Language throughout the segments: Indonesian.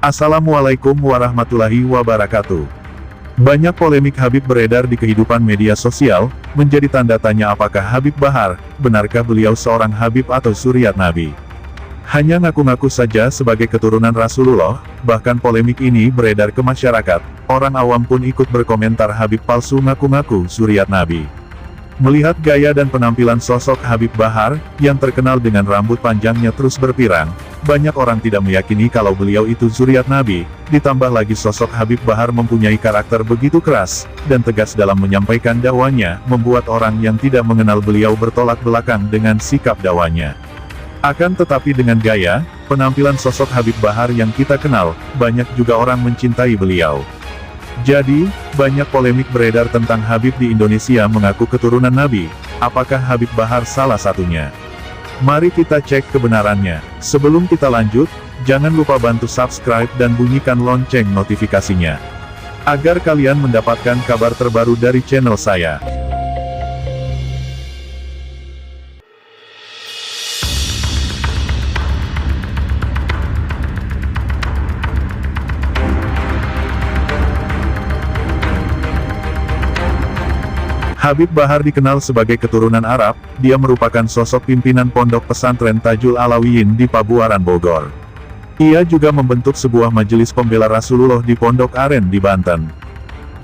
Assalamualaikum warahmatullahi wabarakatuh. Banyak polemik Habib beredar di kehidupan media sosial, menjadi tanda tanya apakah Habib Bahar, benarkah beliau seorang Habib atau suriat Nabi. Hanya ngaku-ngaku saja sebagai keturunan Rasulullah, bahkan polemik ini beredar ke masyarakat, orang awam pun ikut berkomentar Habib palsu ngaku-ngaku suriat Nabi. Melihat gaya dan penampilan sosok Habib Bahar, yang terkenal dengan rambut panjangnya terus berpirang, banyak orang tidak meyakini kalau beliau itu zuriat Nabi, ditambah lagi sosok Habib Bahar mempunyai karakter begitu keras, dan tegas dalam menyampaikan dakwahnya, membuat orang yang tidak mengenal beliau bertolak belakang dengan sikap dakwahnya. Akan tetapi dengan gaya, penampilan sosok Habib Bahar yang kita kenal, banyak juga orang mencintai beliau. Jadi, banyak polemik beredar tentang Habib di Indonesia mengaku keturunan Nabi. Apakah Habib Bahar salah satunya? Mari kita cek kebenarannya. Sebelum kita lanjut, jangan lupa bantu subscribe dan bunyikan lonceng notifikasinya, agar kalian mendapatkan kabar terbaru dari channel saya. Habib Bahar dikenal sebagai keturunan Arab, dia merupakan sosok pimpinan pondok pesantren Tajul Alawiyin di Pabuaran Bogor. Ia juga membentuk sebuah majelis pembela Rasulullah di Pondok Aren di Banten.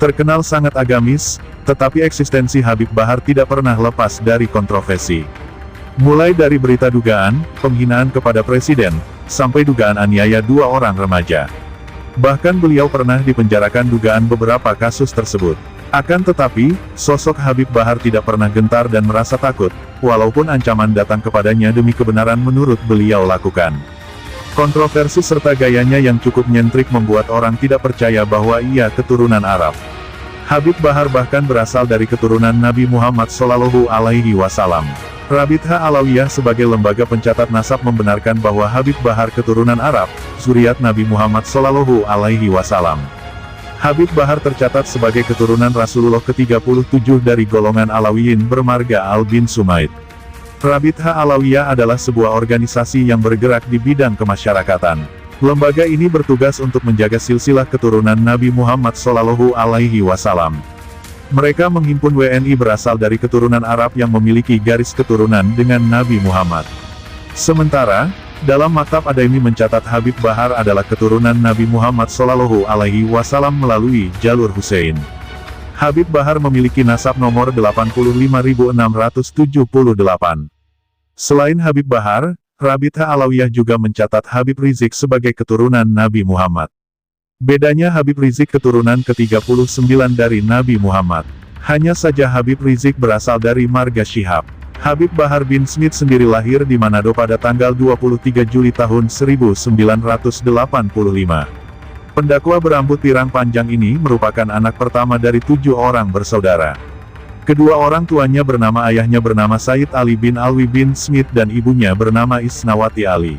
Terkenal sangat agamis, tetapi eksistensi Habib Bahar tidak pernah lepas dari kontroversi. Mulai dari berita dugaan, penghinaan kepada presiden, sampai dugaan aniaya 2 orang remaja. Bahkan beliau pernah dipenjarakan dugaan beberapa kasus tersebut. Akan tetapi, sosok Habib Bahar tidak pernah gentar dan merasa takut, walaupun ancaman datang kepadanya demi kebenaran menurut beliau lakukan. Kontroversi serta gayanya yang cukup nyentrik membuat orang tidak percaya bahwa ia keturunan Arab. Habib Bahar bahkan berasal dari keturunan Nabi Muhammad SAW. Rabitha Alawiyah sebagai lembaga pencatat nasab membenarkan bahwa Habib Bahar keturunan Arab, zuriat Nabi Muhammad SAW. Habib Bahar tercatat sebagai keturunan Rasulullah ke-37 dari golongan Alawiyin bermarga Al bin Sumaid. Rabitha Alawiyah adalah sebuah organisasi yang bergerak di bidang kemasyarakatan. Lembaga ini bertugas untuk menjaga silsilah keturunan Nabi Muhammad SAW. Mereka menghimpun WNI berasal dari keturunan Arab yang memiliki garis keturunan dengan Nabi Muhammad. Sementara, dalam Maktab Adaimi mencatat Habib Bahar adalah keturunan Nabi Muhammad SAW melalui jalur Husain. Habib Bahar memiliki nasab nomor 85.678. Selain Habib Bahar, Rabitha Alawiyah juga mencatat Habib Rizik sebagai keturunan Nabi Muhammad. Bedanya Habib Rizik keturunan ke-39 dari Nabi Muhammad. Hanya saja Habib Rizik berasal dari marga Syihab. Habib Bahar bin Smith sendiri lahir di Manado pada tanggal 23 Juli tahun 1985. Pendakwa berambut pirang panjang ini merupakan anak pertama dari 7 orang bersaudara. Kedua orang tuanya bernama ayahnya bernama Said Ali bin Alwi bin Smith dan ibunya bernama Isnawati Ali.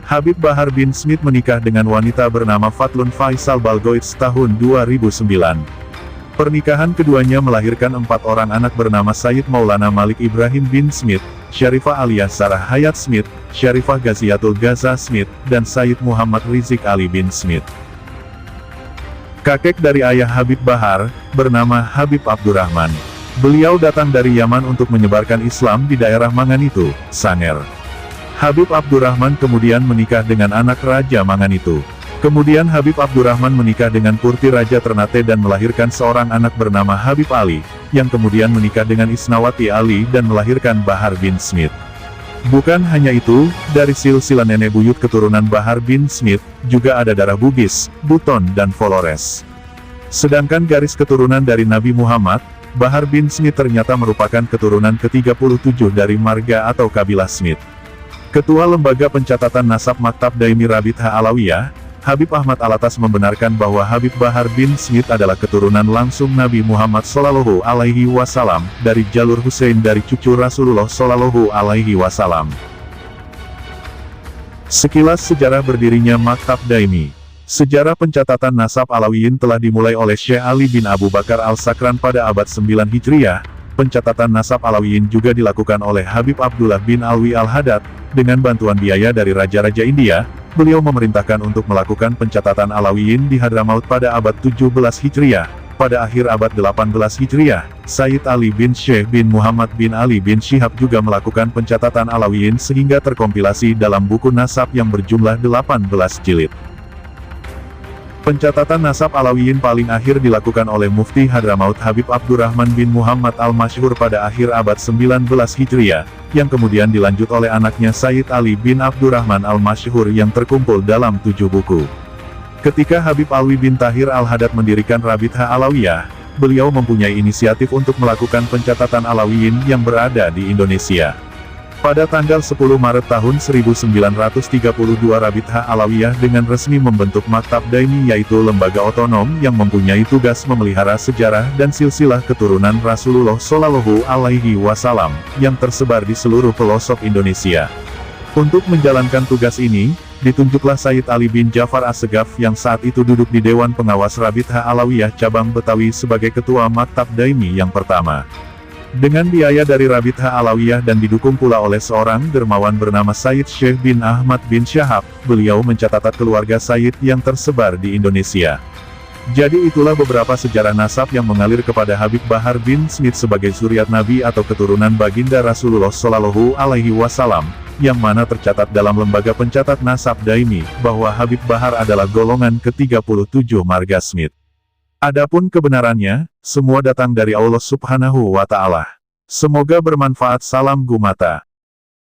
Habib Bahar bin Smith menikah dengan wanita bernama Fatlun Faisal Balgoits tahun 2009. Pernikahan keduanya melahirkan 4 orang anak bernama Sayyid Maulana Malik Ibrahim bin Smith, Syarifah Aliyah Sarah Hayat Smith, Syarifah Ghaziatul Gaza Smith, dan Sayyid Muhammad Rizik Ali bin Smith. Kakek dari ayah Habib Bahar, bernama Habib Abdurrahman. Beliau datang dari Yaman untuk menyebarkan Islam di daerah Manganitu, Sanger. Habib Abdurrahman kemudian menikah dengan anak Raja Manganitu. Kemudian Habib Abdurrahman menikah dengan Purti Raja Ternate dan melahirkan seorang anak bernama Habib Ali, yang kemudian menikah dengan Isnawati Ali dan melahirkan Bahar bin Smith. Bukan hanya itu, dari silsilah nenek buyut keturunan Bahar bin Smith, juga ada darah Bugis, Buton dan Flores. Sedangkan garis keturunan dari Nabi Muhammad, Bahar bin Smith ternyata merupakan keturunan ke-37 dari marga atau kabilah Smith. Ketua Lembaga Pencatatan Nasab Maktab Daimi Rabitha Alawiyah, Habib Ahmad Alatas membenarkan bahwa Habib Bahar bin Smith adalah keturunan langsung Nabi Muhammad SAW dari jalur Husain dari cucu Rasulullah SAW. Sekilas sejarah berdirinya Maktab Daimi. Sejarah pencatatan nasab Alawiyin telah dimulai oleh Syekh Ali bin Abu Bakar Al-Sakran pada abad 9 Hijriah. Pencatatan nasab Alawiyin juga dilakukan oleh Habib Abdullah bin Alwi Al-Hadad, dengan bantuan biaya dari raja-raja India, beliau memerintahkan untuk melakukan pencatatan Alawiyin di Hadramaut pada abad 17 Hijriah. Pada akhir abad 18 Hijriah, Sayyid Ali bin Syekh bin Muhammad bin Ali bin Syihab juga melakukan pencatatan Alawiyin sehingga terkompilasi dalam buku nasab yang berjumlah 18 jilid. Pencatatan nasab Alawiyin paling akhir dilakukan oleh Mufti Hadramaut Habib Abdurrahman bin Muhammad al-Masyhur pada akhir abad 19 Hijriah, yang kemudian dilanjut oleh anaknya Sayyid Ali bin Abdurrahman al-Masyhur yang terkumpul dalam 7 buku. Ketika Habib Alwi bin Tahir al-Haddad mendirikan Rabithah Alawiyah, beliau mempunyai inisiatif untuk melakukan pencatatan Alawiyin yang berada di Indonesia. Pada tanggal 10 Maret tahun 1932 Rabithah Alawiyah dengan resmi membentuk Maktab Daimi, yaitu lembaga otonom yang mempunyai tugas memelihara sejarah dan silsilah keturunan Rasulullah Shallallahu Alaihi Wasallam, yang tersebar di seluruh pelosok Indonesia. Untuk menjalankan tugas ini, ditunjuklah Sayyid Ali bin Ja'far As-Segaf yang saat itu duduk di Dewan Pengawas Rabithah Alawiyah Cabang Betawi sebagai Ketua Maktab Daimi yang pertama. Dengan biaya dari Rabithah Alawiyah dan didukung pula oleh seorang dermawan bernama Sayyid Syekh bin Ahmad bin Syahab, beliau mencatat keluarga Sayyid yang tersebar di Indonesia. Jadi itulah beberapa sejarah nasab yang mengalir kepada Habib Bahar bin Smith sebagai zuriat Nabi atau keturunan baginda Rasulullah Shallallahu Alaihi Wasallam, yang mana tercatat dalam lembaga pencatat nasab Daimi, bahwa Habib Bahar adalah golongan ke-37 marga Smith. Adapun kebenarannya, semua datang dari Allah Subhanahu wa Ta'ala. Semoga bermanfaat. Salam Gumata.